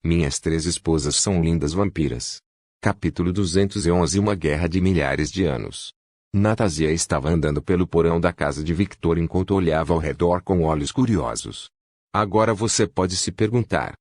Minhas 3 esposas são lindas vampiras. Capítulo 211. Uma guerra de milhares de anos. Natasia estava andando pelo porão da casa de Victor enquanto olhava ao redor com olhos curiosos. Agora você pode se perguntar: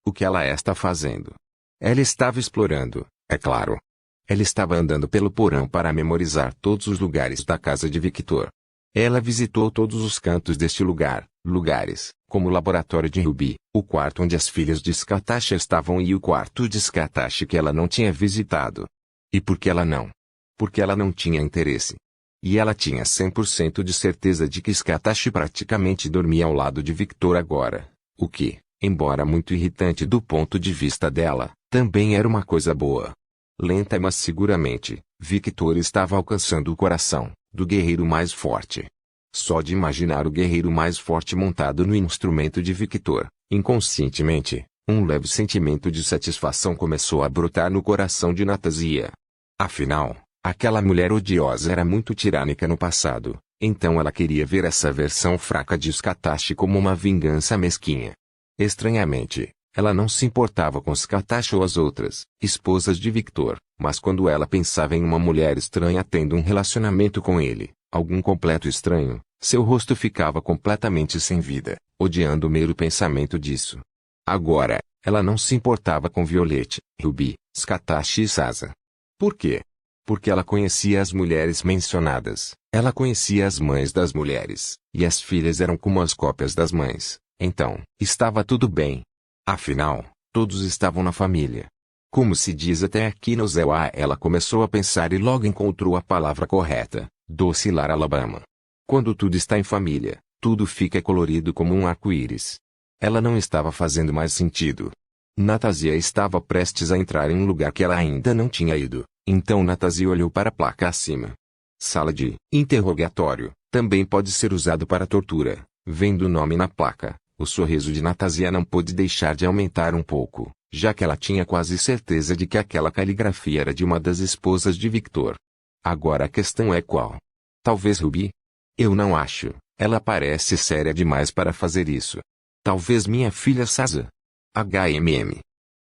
o que ela está fazendo? Ela estava explorando, é claro. Ela estava andando pelo porão para memorizar todos os lugares da casa de Victor. Ela visitou todos os cantos deste lugares, como o laboratório de Ruby, o quarto onde as filhas de Skatashi estavam e o quarto de Skatashi que ela não tinha visitado. E por que ela não? Porque ela não tinha interesse. E ela tinha 100% de certeza de que Skatashi praticamente dormia ao lado de Victor agora, o que, embora muito irritante do ponto de vista dela, também era uma coisa boa. Lenta mas seguramente, Victor estava alcançando o coração do guerreiro mais forte. Só de imaginar o guerreiro mais forte montado no instrumento de Victor, inconscientemente, um leve sentimento de satisfação começou a brotar no coração de Natasia. Afinal, aquela mulher odiosa era muito tirânica no passado, então ela queria ver essa versão fraca de Skatashi como uma vingança mesquinha. Estranhamente, ela não se importava com Skatashi ou as outras esposas de Victor, mas quando ela pensava em uma mulher estranha tendo um relacionamento com ele, algum completo estranho, seu rosto ficava completamente sem vida, odiando o mero pensamento disso. Agora, ela não se importava com Violette, Ruby, Skatashi e Sasa. Por quê? Porque ela conhecia as mulheres mencionadas, ela conhecia as mães das mulheres, e as filhas eram como as cópias das mães, então, estava tudo bem. Afinal, todos estavam na família. Como se diz até aqui no Zewa, ela começou a pensar e logo encontrou a palavra correta: docilar Alabama. Quando tudo está em família, tudo fica colorido como um arco-íris. Ela não estava fazendo mais sentido. Natasia estava prestes a entrar em um lugar que ela ainda não tinha ido, então Natasia olhou para a placa acima. Sala de interrogatório, também pode ser usado para tortura. Vendo o nome na placa, o sorriso de Natasia não pôde deixar de aumentar um pouco, já que ela tinha quase certeza de que aquela caligrafia era de uma das esposas de Victor. Agora a questão é qual? Talvez Ruby? Eu não acho, ela parece séria demais para fazer isso. Talvez minha filha Sasa?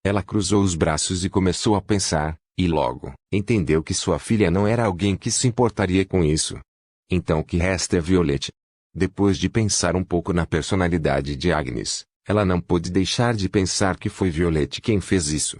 Ela cruzou os braços e começou a pensar, e logo, entendeu que sua filha não era alguém que se importaria com isso. Então o que resta é Violette. Depois de pensar um pouco na personalidade de Agnes, ela não pôde deixar de pensar que foi Violette quem fez isso.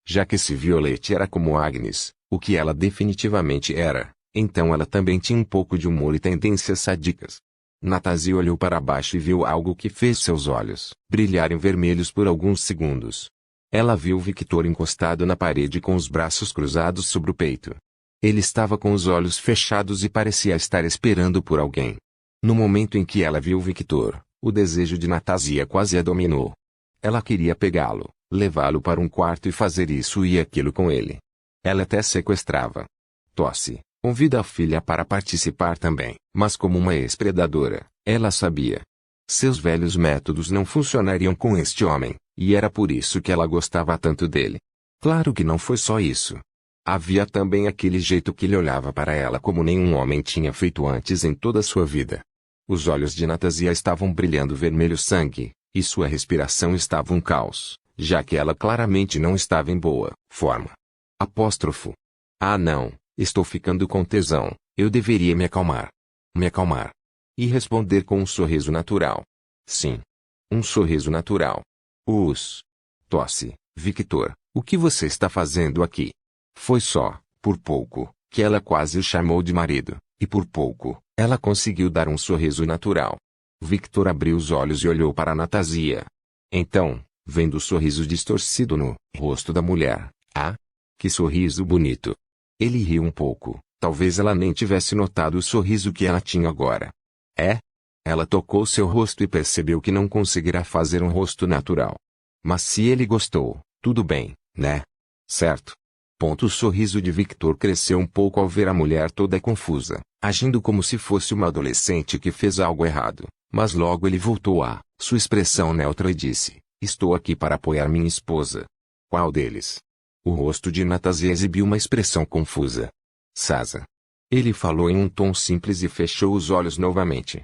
Já que se Violette era como Agnes, o que ela definitivamente era, então ela também tinha um pouco de humor e tendências sádicas. Natasia olhou para baixo e viu algo que fez seus olhos brilharem vermelhos por alguns segundos. Ela viu Victor encostado na parede com os braços cruzados sobre o peito. Ele estava com os olhos fechados e parecia estar esperando por alguém. No momento em que ela viu Victor, o desejo de Natasia quase a dominou. Ela queria pegá-lo, levá-lo para um quarto e fazer isso e aquilo com ele. Ela até sequestrava. Tosse. Convida a filha para participar também, mas como uma ex-predadora, ela sabia. Seus velhos métodos não funcionariam com este homem, e era por isso que ela gostava tanto dele. Claro que não foi só isso. Havia também aquele jeito que ele olhava para ela como nenhum homem tinha feito antes em toda sua vida. Os olhos de Natasia estavam brilhando vermelho sangue, e sua respiração estava um caos, já que ela claramente não estava em boa forma. Apóstrofo. Ah não, estou ficando com tesão, eu deveria me acalmar. Me acalmar. E responder com um sorriso natural. Sim. Um sorriso natural. Tosse. Victor, o que você está fazendo aqui? Foi só, por pouco, que ela quase o chamou de marido, e por pouco, ela conseguiu dar um sorriso natural. Victor abriu os olhos e olhou para Natasia. Então, vendo o sorriso distorcido no rosto da mulher, que sorriso bonito. Ele riu um pouco, talvez ela nem tivesse notado o sorriso que ela tinha agora. Ela tocou seu rosto e percebeu que não conseguirá fazer um rosto natural. Mas se ele gostou, tudo bem, né? Certo? O sorriso de Victor cresceu um pouco ao ver a mulher toda confusa, agindo como se fosse uma adolescente que fez algo errado, mas logo ele voltou a sua expressão neutra e disse: estou aqui para apoiar minha esposa. Qual deles? O rosto de Natasia exibiu uma expressão confusa. Sasa. Ele falou em um tom simples e fechou os olhos novamente.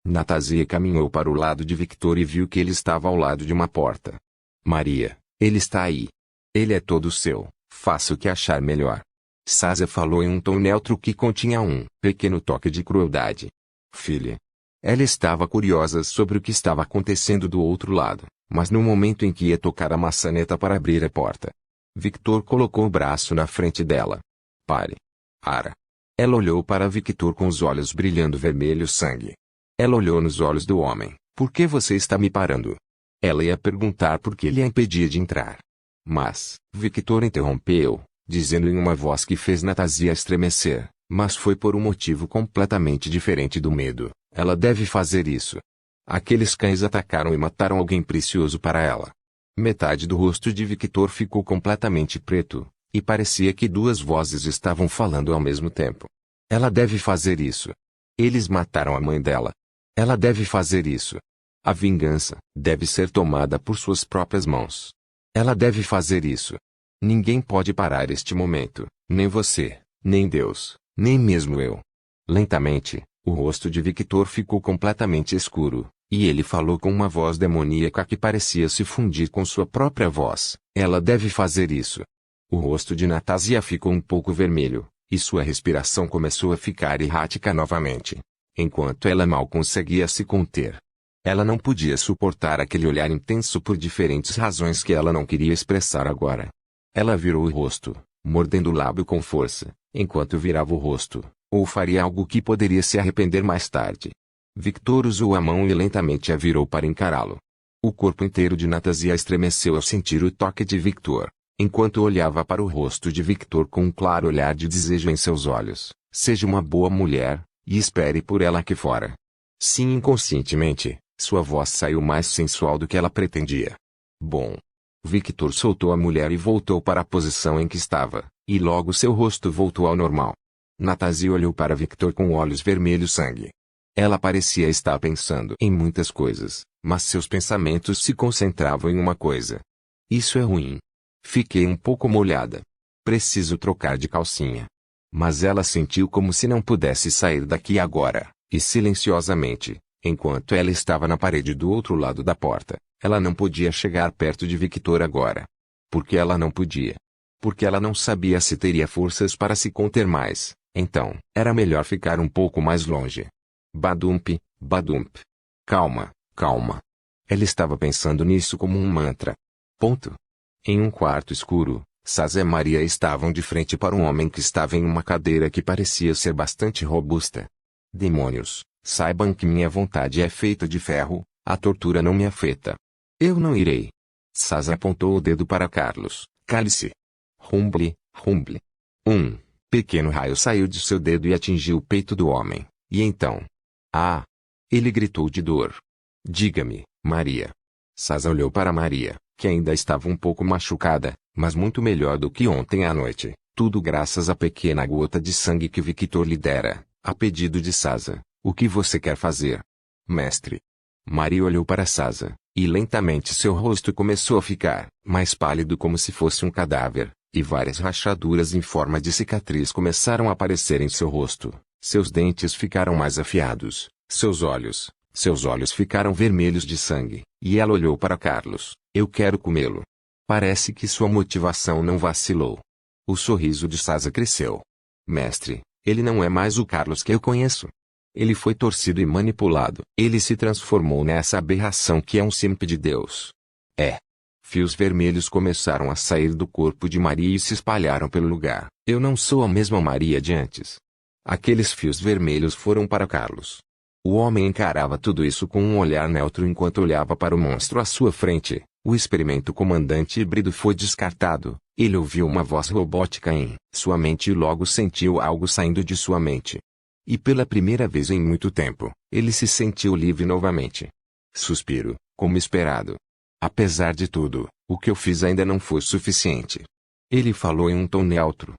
Natasia caminhou para o lado de Victor e viu que ele estava ao lado de uma porta. Maria, ele está aí. Ele é todo seu, faça o que achar melhor. Sasa falou em um tom neutro que continha um pequeno toque de crueldade. Filha. Ela estava curiosa sobre o que estava acontecendo do outro lado, mas no momento em que ia tocar a maçaneta para abrir a porta, Victor colocou o braço na frente dela. Pare. Ara. Ela olhou para Victor com os olhos brilhando vermelho sangue. Ela olhou nos olhos do homem. Por que você está me parando? Ela ia perguntar por que ele a impedia de entrar. Mas, Victor interrompeu, dizendo em uma voz que fez Natásia estremecer, mas foi por um motivo completamente diferente do medo. Ela deve fazer isso. Aqueles cães atacaram e mataram alguém precioso para ela. Metade do rosto de Victor ficou completamente preto, e parecia que duas vozes estavam falando ao mesmo tempo. Ela deve fazer isso. Eles mataram a mãe dela. Ela deve fazer isso. A vingança deve ser tomada por suas próprias mãos. Ela deve fazer isso. Ninguém pode parar este momento, nem você, nem Deus, nem mesmo eu. Lentamente, o rosto de Victor ficou completamente escuro, e ele falou com uma voz demoníaca que parecia se fundir com sua própria voz. Ela deve fazer isso. O rosto de Natásia ficou um pouco vermelho, e sua respiração começou a ficar errática novamente, enquanto ela mal conseguia se conter. Ela não podia suportar aquele olhar intenso por diferentes razões que ela não queria expressar agora. Ela virou o rosto, mordendo o lábio com força, enquanto virava o rosto, ou faria algo que poderia se arrepender mais tarde. Victor usou a mão e lentamente a virou para encará-lo. O corpo inteiro de Natásia estremeceu ao sentir o toque de Victor, enquanto olhava para o rosto de Victor com um claro olhar de desejo em seus olhos. Seja uma boa mulher, e espere por ela aqui fora. Sim, inconscientemente, sua voz saiu mais sensual do que ela pretendia. Bom. Victor soltou a mulher e voltou para a posição em que estava, e logo seu rosto voltou ao normal. Natásia olhou para Victor com olhos vermelhos sangue. Ela parecia estar pensando em muitas coisas, mas seus pensamentos se concentravam em uma coisa. Isso é ruim. Fiquei um pouco molhada. Preciso trocar de calcinha. Mas ela sentiu como se não pudesse sair daqui agora, e silenciosamente, enquanto ela estava na parede do outro lado da porta, ela não podia chegar perto de Victor agora. Porque ela não podia. Porque ela não sabia se teria forças para se conter mais, então, era melhor ficar um pouco mais longe. Badump, badump. Calma, calma. Ela estava pensando nisso como um mantra. Ponto. Em um quarto escuro, Sasa e Maria estavam de frente para um homem que estava em uma cadeira que parecia ser bastante robusta. Demônios, saibam que minha vontade é feita de ferro, a tortura não me afeta. Eu não irei. Sasa apontou o dedo para Carlos. Cale-se. Rumble, rumble. Um pequeno raio saiu de seu dedo e atingiu o peito do homem, e então... Ah! Ele gritou de dor. Diga-me, Maria. Sasa olhou para Maria, que ainda estava um pouco machucada, mas muito melhor do que ontem à noite, tudo graças à pequena gota de sangue que Victor lhe dera, a pedido de Sasa. O que você quer fazer? Mestre. Maria olhou para Sasa, e lentamente seu rosto começou a ficar mais pálido como se fosse um cadáver, e várias rachaduras em forma de cicatriz começaram a aparecer em seu rosto. Seus dentes ficaram mais afiados, seus olhos ficaram vermelhos de sangue, e ela olhou para Carlos. Eu quero comê-lo. Parece que sua motivação não vacilou. O sorriso de Sasa cresceu. Mestre, ele não é mais o Carlos que eu conheço. Ele foi torcido e manipulado. Ele se transformou nessa aberração que é um simp de Deus. É. Fios vermelhos começaram a sair do corpo de Maria e se espalharam pelo lugar. Eu não sou a mesma Maria de antes. Aqueles fios vermelhos foram para Carlos. O homem encarava tudo isso com um olhar neutro enquanto olhava para o monstro à sua frente. O experimento comandante híbrido foi descartado. Ele ouviu uma voz robótica em sua mente e logo sentiu algo saindo de sua mente. E pela primeira vez em muito tempo, ele se sentiu livre novamente. Suspiro, como esperado. Apesar de tudo, o que eu fiz ainda não foi suficiente. Ele falou em um tom neutro.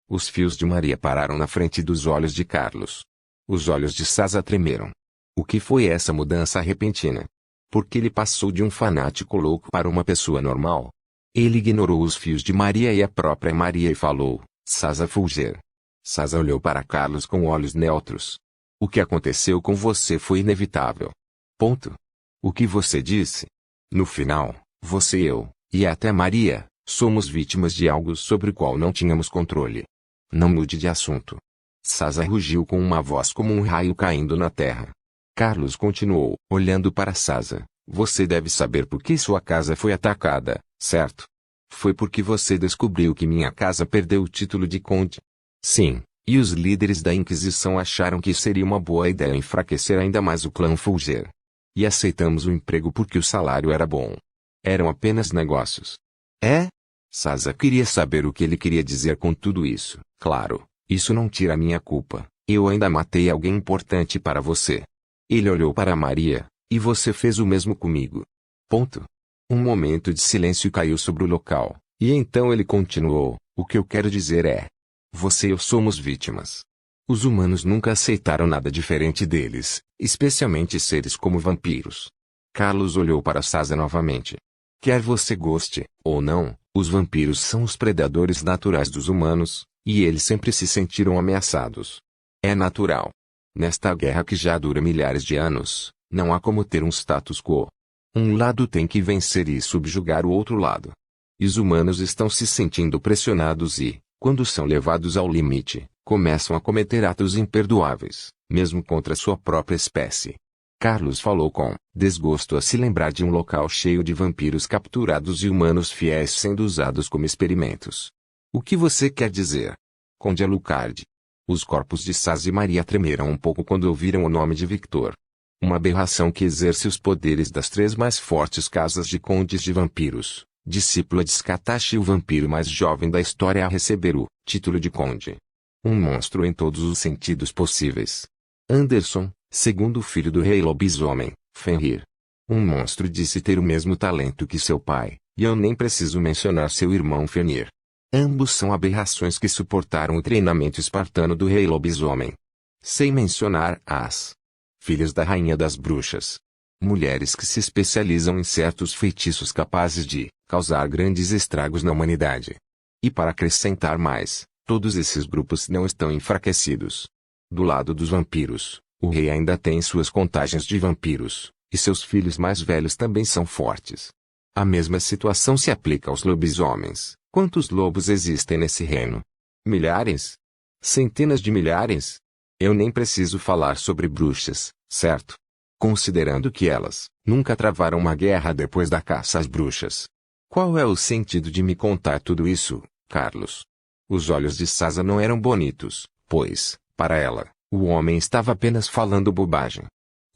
Os fios de Maria pararam na frente dos olhos de Carlos. Os olhos de Sasa tremeram. O que foi essa mudança repentina? Porque ele passou de um fanático louco para uma pessoa normal. Ele ignorou os fios de Maria e a própria Maria e falou, Sasa Fulger. Sasa olhou para Carlos com olhos neutros. O que aconteceu com você foi inevitável. Ponto. O que você disse? No final, você e eu, E até Maria, somos vítimas de algo sobre o qual não tínhamos controle. Não mude de assunto. Sasa rugiu com uma voz como um raio caindo na terra. Carlos continuou, olhando para Sasa. Você deve saber por que sua casa foi atacada, certo? Foi porque você descobriu que minha casa perdeu o título de conde. Sim, e os líderes da Inquisição acharam que seria uma boa ideia enfraquecer ainda mais o clã Folger. E aceitamos o emprego porque o salário era bom. Eram apenas negócios. É? Sasa queria saber o que ele queria dizer com tudo isso. Claro, isso não tira a minha culpa. Eu ainda matei alguém importante para você. Ele olhou para Maria, e você fez o mesmo comigo. Ponto. Um momento de silêncio caiu sobre o local, e então ele continuou, o que eu quero dizer é... Você e eu somos vítimas. Os humanos nunca aceitaram nada diferente deles, especialmente seres como vampiros. Carlos olhou para Sasa novamente. Quer você goste, ou não, os vampiros são os predadores naturais dos humanos, e eles sempre se sentiram ameaçados. É natural. Nesta guerra que já dura milhares de anos, não há como ter um status quo. Um lado tem que vencer e subjugar o outro lado. E os humanos estão se sentindo pressionados e, quando são levados ao limite, começam a cometer atos imperdoáveis, mesmo contra sua própria espécie. Carlos falou com desgosto a se lembrar de um local cheio de vampiros capturados e humanos fiéis sendo usados como experimentos. O que você quer dizer? Conde Alucard. Os corpos de Sasa e Maria tremeram um pouco quando ouviram o nome de Victor. Uma aberração que exerce os poderes das 3 mais fortes casas de condes de vampiros, discípula de Skatashi, o vampiro mais jovem da história a receber o título de conde. Um monstro em todos os sentidos possíveis. Anderson, segundo filho do rei lobisomem, Fenrir. Um monstro disse ter o mesmo talento que seu pai, e eu nem preciso mencionar seu irmão Fenrir. Ambos são aberrações que suportaram o treinamento espartano do rei lobisomem. Sem mencionar as filhas da rainha das bruxas. Mulheres que se especializam em certos feitiços capazes de causar grandes estragos na humanidade. E para acrescentar mais, todos esses grupos não estão enfraquecidos. Do lado dos vampiros, o rei ainda tem suas contagens de vampiros, e seus filhos mais velhos também são fortes. A mesma situação se aplica aos lobisomens. Quantos lobos existem nesse reino? Milhares? Centenas de milhares? Eu nem preciso falar sobre bruxas, certo? Considerando que elas nunca travaram uma guerra depois da caça às bruxas. Qual é o sentido de me contar tudo isso, Carlos? Os olhos de Sasa não eram bonitos, pois, para ela, o homem estava apenas falando bobagem.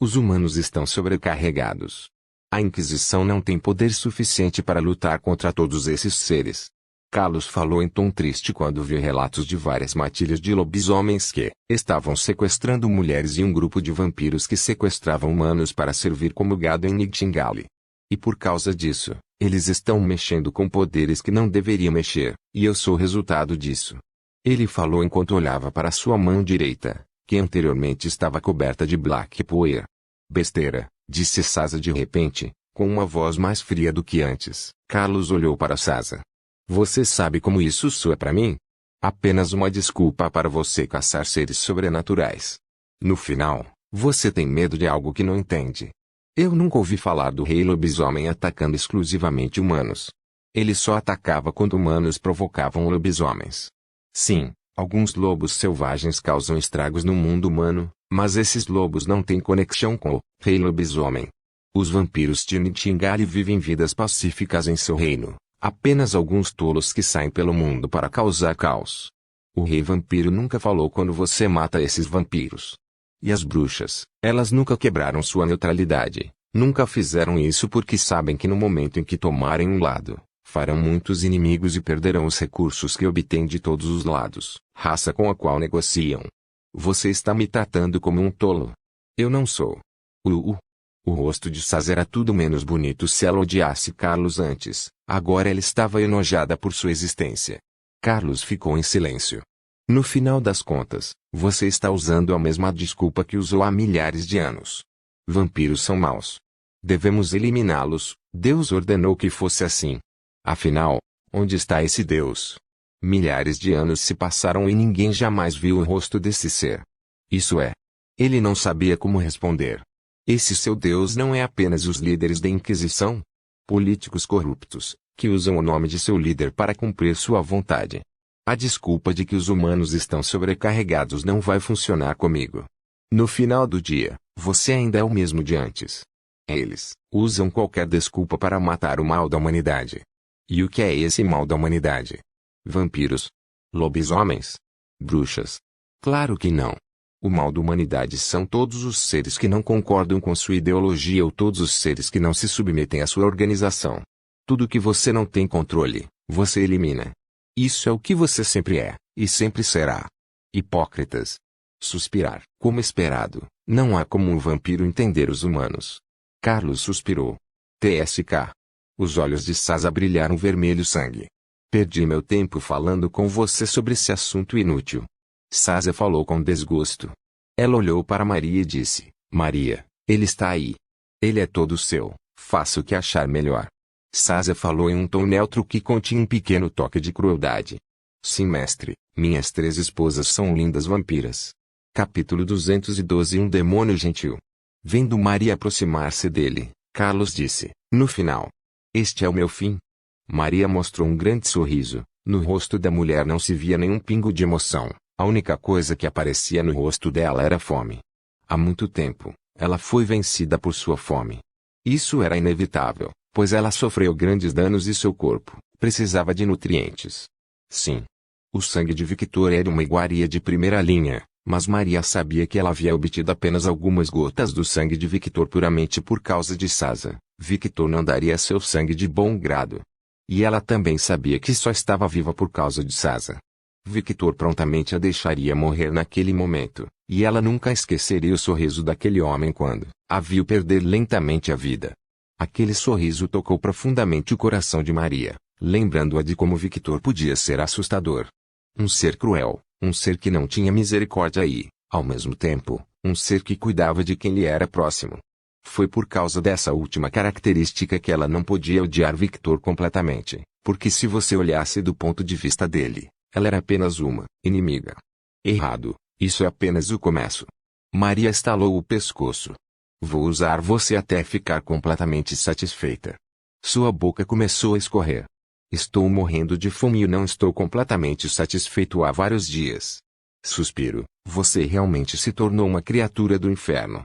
Os humanos estão sobrecarregados. A Inquisição não tem poder suficiente para lutar contra todos esses seres. Carlos falou em tom triste quando viu relatos de várias matilhas de lobisomens que estavam sequestrando mulheres e um grupo de vampiros que sequestravam humanos para servir como gado em Nightingale. E por causa disso, eles estão mexendo com poderes que não deveriam mexer, e eu sou o resultado disso. Ele falou enquanto olhava para sua mão direita, que anteriormente estava coberta de black poer. Besteira, disse Sasa de repente, com uma voz mais fria do que antes. Carlos olhou para Sasa. Você sabe como isso soa para mim? Apenas uma desculpa para você caçar seres sobrenaturais. No final, você tem medo de algo que não entende. Eu nunca ouvi falar do rei lobisomem atacando exclusivamente humanos. Ele só atacava quando humanos provocavam lobisomens. Sim, alguns lobos selvagens causam estragos no mundo humano, mas esses lobos não têm conexão com o rei lobisomem. Os vampiros de Nightingale vivem vidas pacíficas em seu reino. Apenas alguns tolos que saem pelo mundo para causar caos. O rei vampiro nunca falou quando você mata esses vampiros. E as bruxas, elas nunca quebraram sua neutralidade. Nunca fizeram isso porque sabem que no momento em que tomarem um lado, farão muitos inimigos e perderão os recursos que obtêm de todos os lados, raça com a qual negociam. Você está me tratando como um tolo. Eu não sou. O rosto de Sasa era tudo menos bonito se ela odiasse Carlos antes. Agora ela estava enojada por sua existência. Carlos ficou em silêncio. No final das contas, você está usando a mesma desculpa que usou há milhares de anos. Vampiros são maus. Devemos eliminá-los. Deus ordenou que fosse assim. Afinal, onde está esse Deus? Milhares de anos se passaram e ninguém jamais viu o rosto desse ser. Isso é. Ele não sabia como responder. Esse seu Deus não é apenas os líderes da Inquisição? Políticos corruptos, que usam o nome de seu líder para cumprir sua vontade. A desculpa de que os humanos estão sobrecarregados não vai funcionar comigo. No final do dia, você ainda é o mesmo de antes. Eles usam qualquer desculpa para matar o mal da humanidade. E o que é esse mal da humanidade? Vampiros? Lobisomens? Bruxas? Claro que não. O mal da humanidade são todos os seres que não concordam com sua ideologia ou todos os seres que não se submetem à sua organização. Tudo que você não tem controle, você elimina. Isso é o que você sempre é, e sempre será. Hipócritas. Suspirar. Como esperado, não há como um vampiro entender os humanos. Carlos suspirou. TSK. Os olhos de Sasa brilharam vermelho sangue. Perdi meu tempo falando com você sobre esse assunto inútil. Sasa falou com desgosto. Ela olhou para Maria e disse, Maria, ele está aí. Ele é todo seu, faça o que achar melhor. Sasa falou em um tom neutro que continha um pequeno toque de crueldade. Sim, mestre, minhas 3 esposas são lindas vampiras. Capítulo 212. Um demônio gentil. Vendo Maria aproximar-se dele, Carlos disse, no final, este é o meu fim? Maria mostrou um grande sorriso. No rosto da mulher não se via nenhum pingo de emoção. A única coisa que aparecia no rosto dela era fome. Há muito tempo, ela foi vencida por sua fome. Isso era inevitável, pois ela sofreu grandes danos e seu corpo precisava de nutrientes. Sim. O sangue de Victor era uma iguaria de primeira linha, mas Maria sabia que ela havia obtido apenas algumas gotas do sangue de Victor puramente por causa de Sasa. Victor não daria seu sangue de bom grado. E ela também sabia que só estava viva por causa de Sasa. Victor prontamente a deixaria morrer naquele momento, e ela nunca esqueceria o sorriso daquele homem quando a viu perder lentamente a vida. Aquele sorriso tocou profundamente o coração de Maria, lembrando-a de como Victor podia ser assustador. Um ser cruel, um ser que não tinha misericórdia e, ao mesmo tempo, um ser que cuidava de quem lhe era próximo. Foi por causa dessa última característica que ela não podia odiar Victor completamente, porque se você olhasse do ponto de vista dele, ela era apenas uma inimiga. Errado, isso é apenas o começo. Maria estalou o pescoço. Vou usar você até ficar completamente satisfeita. Sua boca começou a escorrer. Estou morrendo de fome e não estou completamente satisfeito há vários dias. Suspiro, você realmente se tornou uma criatura do inferno.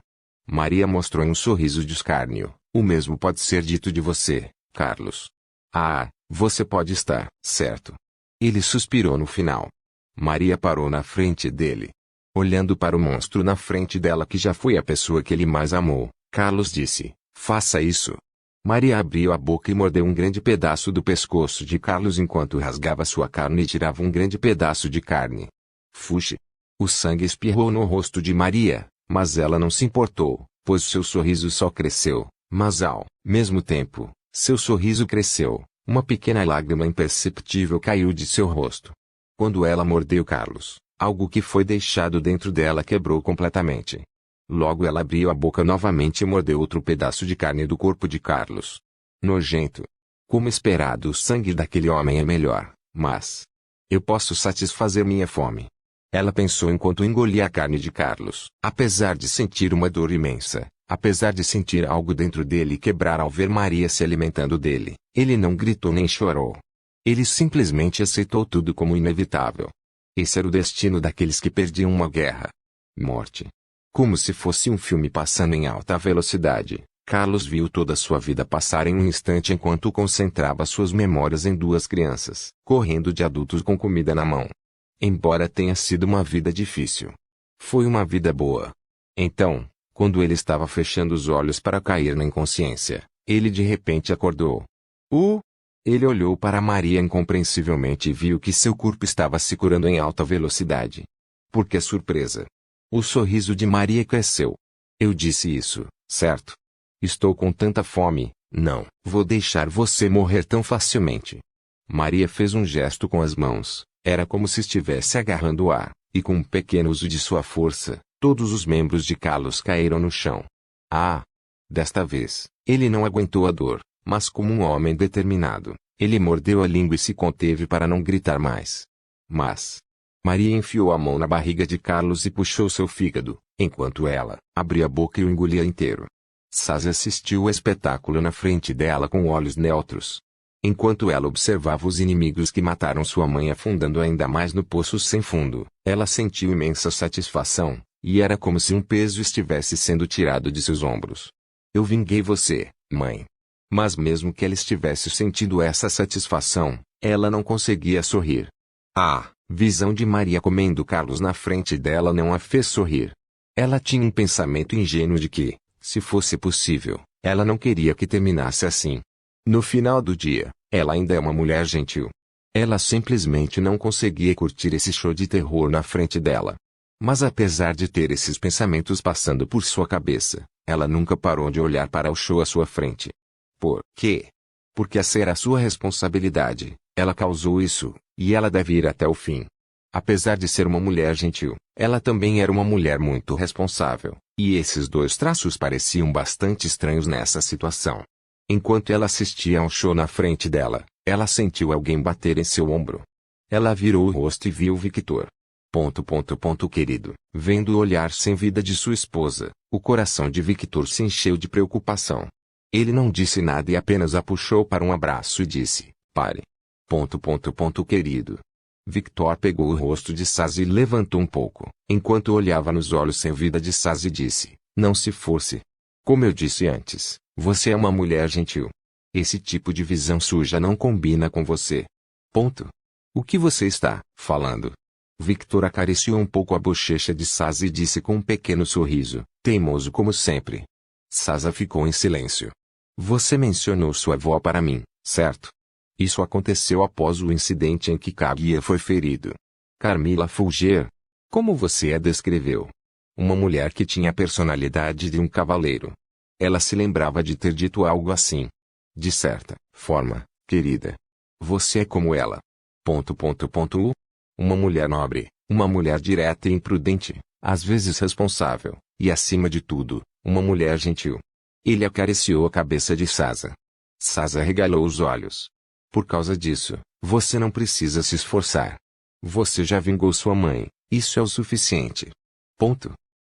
Maria mostrou um sorriso de escárnio. O mesmo pode ser dito de você, Carlos. Ah, você pode estar certo. Ele suspirou no final. Maria parou na frente dele. Olhando para o monstro na frente dela que já foi a pessoa que ele mais amou, Carlos disse, faça isso. Maria abriu a boca e mordeu um grande pedaço do pescoço de Carlos enquanto rasgava sua carne e tirava um grande pedaço de carne. Fuxe. O sangue espirrou no rosto de Maria, mas ela não se importou, pois seu sorriso só cresceu, mas ao mesmo tempo, seu sorriso cresceu, uma pequena lágrima imperceptível caiu de seu rosto. Quando ela mordeu Carlos, algo que foi deixado dentro dela quebrou completamente. Logo ela abriu a boca novamente e mordeu outro pedaço de carne do corpo de Carlos. Nojento. Como esperado, o sangue daquele homem é melhor, mas eu posso satisfazer minha fome. Ela pensou enquanto engolia a carne de Carlos. Apesar de sentir uma dor imensa, apesar de sentir algo dentro dele quebrar ao ver Maria se alimentando dele, ele não gritou nem chorou. Ele simplesmente aceitou tudo como inevitável. Esse era o destino daqueles que perdiam uma guerra. Morte. Como se fosse um filme passando em alta velocidade, Carlos viu toda sua vida passar em um instante enquanto concentrava suas memórias em 2 crianças, correndo de adultos com comida na mão. Embora tenha sido uma vida difícil, foi uma vida boa. Então, quando ele estava fechando os olhos para cair na inconsciência, ele de repente acordou. Ele olhou para Maria incompreensivelmente e viu que seu corpo estava se curando em alta velocidade. Por que surpresa! O sorriso de Maria cresceu. Eu disse isso, certo? Estou com tanta fome, não vou deixar você morrer tão facilmente. Maria fez um gesto com as mãos, era como se estivesse agarrando o ar, e com um pequeno uso de sua força, todos os membros de Carlos caíram no chão. Ah! Desta vez, ele não aguentou a dor, mas como um homem determinado, ele mordeu a língua e se conteve para não gritar mais. Mas Maria enfiou a mão na barriga de Carlos e puxou seu fígado, enquanto ela abria a boca e o engolia inteiro. Sasa assistiu ao espetáculo na frente dela com olhos neutros. Enquanto ela observava os inimigos que mataram sua mãe afundando ainda mais no poço sem fundo, ela sentiu imensa satisfação, e era como se um peso estivesse sendo tirado de seus ombros. Eu vinguei você, mãe. Mas mesmo que ela estivesse sentindo essa satisfação, ela não conseguia sorrir. A visão de Maria comendo Carlos na frente dela não a fez sorrir. Ela tinha um pensamento ingênuo de que, se fosse possível, ela não queria que terminasse assim. No final do dia, ela ainda é uma mulher gentil. Ela simplesmente não conseguia curtir esse show de terror na frente dela. Mas apesar de ter esses pensamentos passando por sua cabeça, ela nunca parou de olhar para o show à sua frente. Por quê? Porque essa era a sua responsabilidade, ela causou isso, e ela deve ir até o fim. Apesar de ser uma mulher gentil, ela também era uma mulher muito responsável, e esses dois traços pareciam bastante estranhos nessa situação. Enquanto ela assistia ao show na frente dela, ela sentiu alguém bater em seu ombro. Ela virou o rosto e viu Victor. Querido, vendo o olhar sem vida de sua esposa, o coração de Victor se encheu de preocupação. Ele não disse nada e apenas a puxou para um abraço e disse, pare. Querido. Victor pegou o rosto de Sazi e levantou um pouco, enquanto olhava nos olhos sem vida de Sazi e disse, não se force. Como eu disse antes, você é uma mulher gentil. Esse tipo de visão suja não combina com você. O que você está falando? Victor acariciou um pouco a bochecha de Sazi e disse com um pequeno sorriso, teimoso como sempre. Saza ficou em silêncio. Você mencionou sua avó para mim, certo? Isso aconteceu após o incidente em que Kaguya foi ferido. Carmila Fulger. Como você a descreveu? Uma mulher que tinha a personalidade de um cavaleiro. Ela se lembrava de ter dito algo assim. De certa forma, querida. Você é como ela. Uma mulher nobre, uma mulher direta e imprudente, às vezes responsável, e acima de tudo, uma mulher gentil. Ele acariciou a cabeça de Saza. Saza regalou os olhos. Por causa disso, você não precisa se esforçar. Você já vingou sua mãe, isso é o suficiente.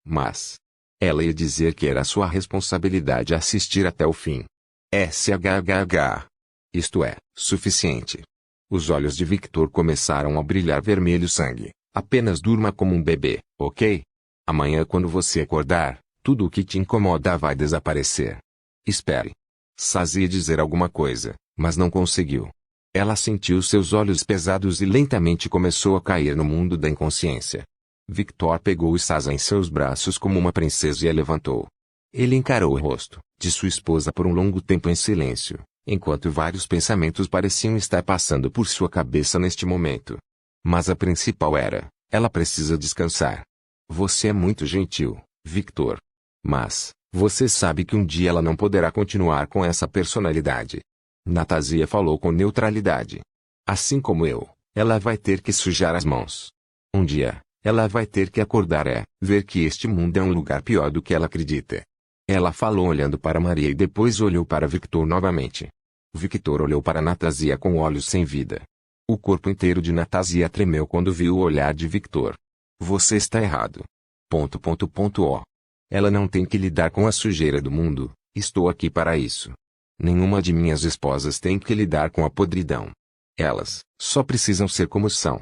Mas ela ia dizer que era sua responsabilidade assistir até o fim. SHHH. Isto é, suficiente. Os olhos de Victor começaram a brilhar vermelho sangue. Apenas durma como um bebê, ok? Amanhã quando você acordar, tudo o que te incomoda vai desaparecer. Espere. Sazi ia dizer alguma coisa, mas não conseguiu. Ela sentiu seus olhos pesados e lentamente começou a cair no mundo da inconsciência. Victor pegou Saza em seus braços como uma princesa e a levantou. Ele encarou o rosto de sua esposa por um longo tempo em silêncio, enquanto vários pensamentos pareciam estar passando por sua cabeça neste momento. Mas a principal era, ela precisa descansar. Você é muito gentil, Victor. Mas, você sabe que um dia ela não poderá continuar com essa personalidade. Natasia falou com neutralidade. Assim como eu, ela vai ter que sujar as mãos. Um dia, ela vai ter que acordar e ver que este mundo é um lugar pior do que ela acredita. Ela falou olhando para Maria e depois olhou para Victor novamente. Victor olhou para Natasia com olhos sem vida. O corpo inteiro de Natasia tremeu quando viu o olhar de Victor. Você está errado. O. Ela não tem que lidar com a sujeira do mundo, estou aqui para isso. Nenhuma de minhas esposas tem que lidar com a podridão. Elas só precisam ser como são.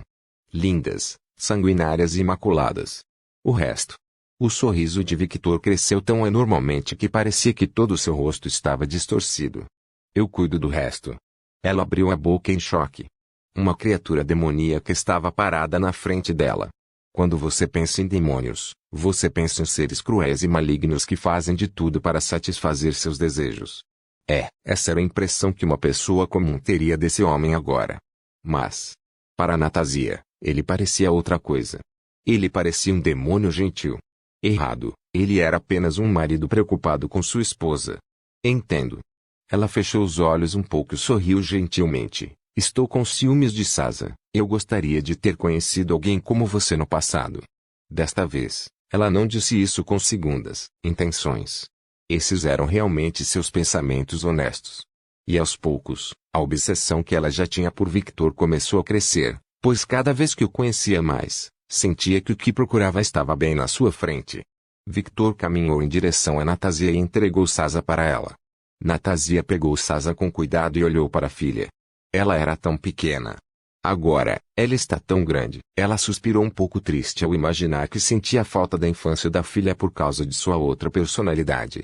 Lindas, sanguinárias e imaculadas. O resto. O sorriso de Victor cresceu tão enormemente que parecia que todo o seu rosto estava distorcido. Eu cuido do resto. Ela abriu a boca em choque. Uma criatura demoníaca estava parada na frente dela. Quando você pensa em demônios, você pensa em seres cruéis e malignos que fazem de tudo para satisfazer seus desejos. Essa era a impressão que uma pessoa comum teria desse homem agora. Mas, para Natasia, ele parecia outra coisa. Ele parecia um demônio gentil. Errado, ele era apenas um marido preocupado com sua esposa. Entendo. Ela fechou os olhos um pouco e sorriu gentilmente. Estou com ciúmes de Saza. Eu gostaria de ter conhecido alguém como você no passado. Desta vez, ela não disse isso com segundas intenções. Esses eram realmente seus pensamentos honestos. E aos poucos, a obsessão que ela já tinha por Victor começou a crescer, pois cada vez que o conhecia mais, sentia que o que procurava estava bem na sua frente. Victor caminhou em direção a Natasia e entregou Saza para ela. Natasia pegou Sasa com cuidado e olhou para a filha. Ela era tão pequena. Agora, ela está tão grande. Ela suspirou um pouco triste ao imaginar que sentia a falta da infância da filha por causa de sua outra personalidade.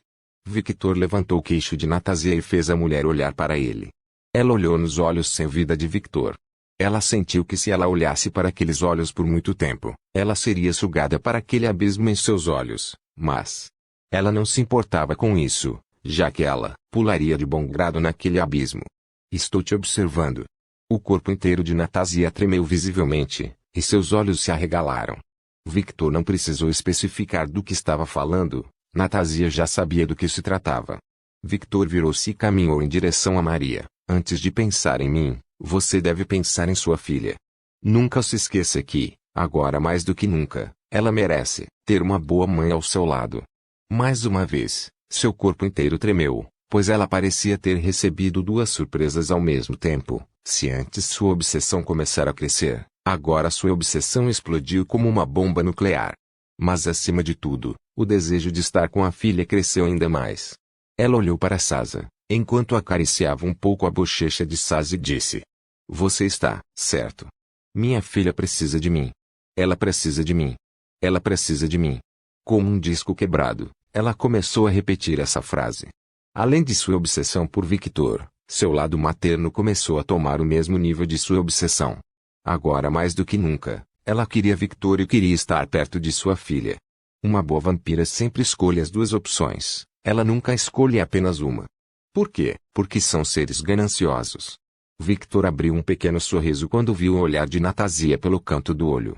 Victor levantou o queixo de Natasia e fez a mulher olhar para ele. Ela olhou nos olhos sem vida de Victor. Ela sentiu que se ela olhasse para aqueles olhos por muito tempo, ela seria sugada para aquele abismo em seus olhos, mas ela não se importava com isso, já que ela pularia de bom grado naquele abismo. Estou te observando. O corpo inteiro de Natasia tremeu visivelmente, e seus olhos se arregalaram. Victor não precisou especificar do que estava falando, Natasia já sabia do que se tratava. Victor virou-se e caminhou em direção a Maria. Antes de pensar em mim, você deve pensar em sua filha. Nunca se esqueça que, agora mais do que nunca, ela merece ter uma boa mãe ao seu lado. Mais uma vez, seu corpo inteiro tremeu, pois ela parecia ter recebido duas surpresas ao mesmo tempo. Se antes sua obsessão começara a crescer, agora sua obsessão explodiu como uma bomba nuclear. Mas acima de tudo, o desejo de estar com a filha cresceu ainda mais. Ela olhou para Sasa, enquanto acariciava um pouco a bochecha de Sasa e disse: Você está certo. Minha filha precisa de mim. Ela precisa de mim. Ela precisa de mim. Como um disco quebrado, ela começou a repetir essa frase. Além de sua obsessão por Victor, seu lado materno começou a tomar o mesmo nível de sua obsessão. Agora mais do que nunca, ela queria Victor e queria estar perto de sua filha. Uma boa vampira sempre escolhe as duas opções, ela nunca escolhe apenas uma. Por quê? Porque são seres gananciosos. Victor abriu um pequeno sorriso quando viu o olhar de Natasia pelo canto do olho.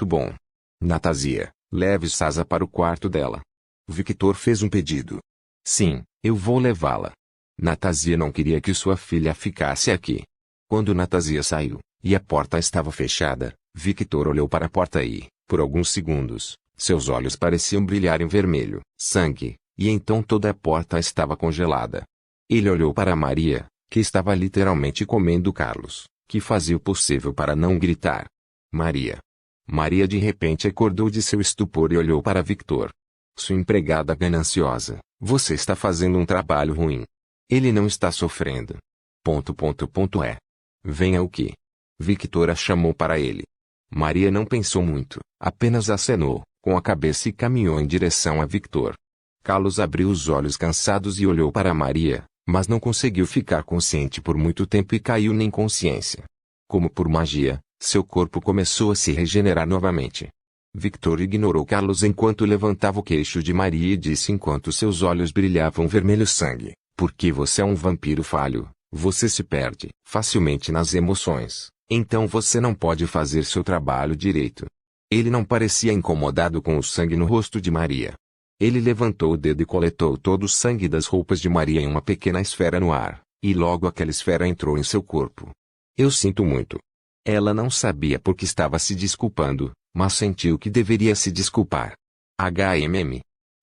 Bom. Natasia, leve Sasa para o quarto dela. Victor fez um pedido. Sim, eu vou levá-la. Natasia não queria que sua filha ficasse aqui. Quando Natasia saiu, e a porta estava fechada, Victor olhou para a porta e, por alguns segundos, seus olhos pareciam brilhar em vermelho, sangue, e então toda a porta estava congelada. Ele olhou para Maria, que estava literalmente comendo Carlos, que fazia o possível para não gritar. Maria. Maria de repente acordou de seu estupor e olhou para Victor. Sua empregada gananciosa, você está fazendo um trabalho ruim. Ele não está sofrendo. É. Venha o que? Victor a chamou para ele. Maria não pensou muito, apenas acenou, com a cabeça e caminhou em direção a Victor. Carlos abriu os olhos cansados e olhou para Maria, mas não conseguiu ficar consciente por muito tempo e caiu na inconsciência. Como por magia, seu corpo começou a se regenerar novamente. Victor ignorou Carlos enquanto levantava o queixo de Maria e disse enquanto seus olhos brilhavam vermelho sangue: porque você é um vampiro falho, você se perde facilmente nas emoções, então você não pode fazer seu trabalho direito. Ele não parecia incomodado com o sangue no rosto de Maria. Ele levantou o dedo e coletou todo o sangue das roupas de Maria em uma pequena esfera no ar, e logo aquela esfera entrou em seu corpo. Eu sinto muito. Ela não sabia por que estava se desculpando, mas sentiu que deveria se desculpar.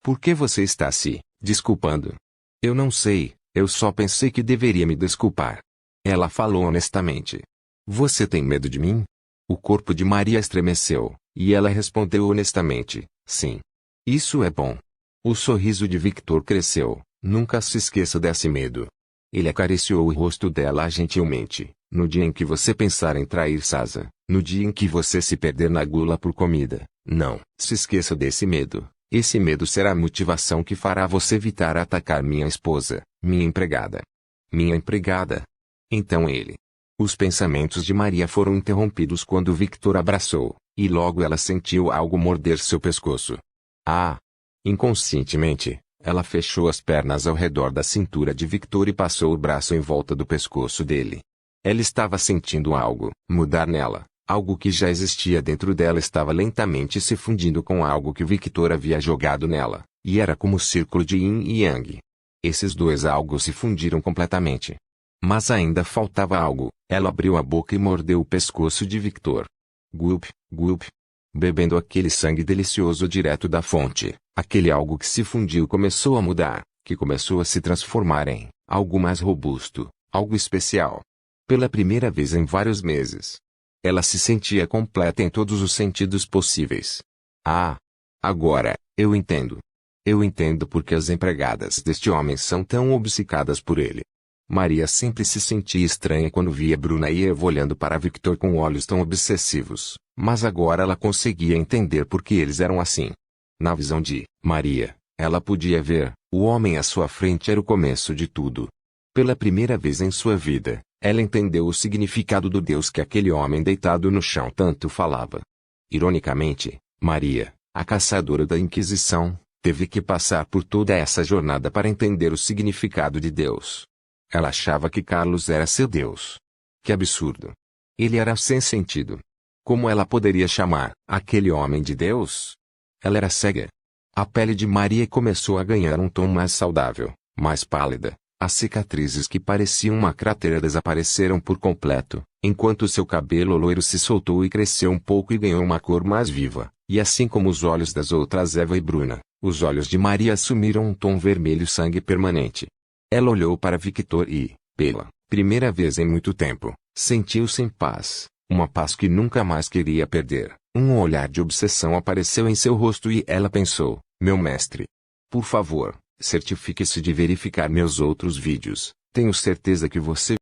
Por que você está se desculpando? Eu não sei, eu só pensei que deveria me desculpar. Ela falou honestamente. Você tem medo de mim? O corpo de Maria estremeceu, e ela respondeu honestamente, sim. Isso é bom. O sorriso de Victor cresceu, nunca se esqueça desse medo. Ele acariciou o rosto dela gentilmente. No dia em que você pensar em trair Sasa, no dia em que você se perder na gula por comida, não se esqueça desse medo. Esse medo será a motivação que fará você evitar atacar minha esposa, minha empregada. Minha empregada. Então ele. Os pensamentos de Maria foram interrompidos quando Victor abraçou, e logo ela sentiu algo morder seu pescoço. Ah! Inconscientemente, ela fechou as pernas ao redor da cintura de Victor e passou o braço em volta do pescoço dele. Ela estava sentindo algo mudar nela, algo que já existia dentro dela estava lentamente se fundindo com algo que Victor havia jogado nela, e era como o círculo de Yin e Yang. Esses dois algo se fundiram completamente. Mas ainda faltava algo, ela abriu a boca e mordeu o pescoço de Victor. Gulp, gulp. Bebendo aquele sangue delicioso direto da fonte, aquele algo que se fundiu começou a mudar, que começou a se transformar em algo mais robusto, algo especial. Pela primeira vez em vários meses. Ela se sentia completa em todos os sentidos possíveis. Ah! Agora, eu entendo. Eu entendo porque as empregadas deste homem são tão obcecadas por ele. Maria sempre se sentia estranha quando via Bruna e Eva olhando para Victor com olhos tão obsessivos, mas agora ela conseguia entender por que eles eram assim. Na visão de Maria, ela podia ver, o homem à sua frente era o começo de tudo. Pela primeira vez em sua vida, ela entendeu o significado do Deus que aquele homem deitado no chão tanto falava. Ironicamente, Maria, a caçadora da Inquisição, teve que passar por toda essa jornada para entender o significado de Deus. Ela achava que Carlos era seu Deus. Que absurdo! Ele era sem sentido. Como ela poderia chamar aquele homem de Deus? Ela era cega. A pele de Maria começou a ganhar um tom mais saudável, mais pálida. As cicatrizes que pareciam uma cratera desapareceram por completo, enquanto seu cabelo loiro se soltou e cresceu um pouco e ganhou uma cor mais viva, e assim como os olhos das outras Eva e Bruna, os olhos de Maria assumiram um tom vermelho sangue permanente. Ela olhou para Victor e, pela primeira vez em muito tempo, sentiu-se em paz, uma paz que nunca mais queria perder. Um olhar de obsessão apareceu em seu rosto e ela pensou, meu mestre. Por favor, certifique-se de verificar meus outros vídeos, tenho certeza que você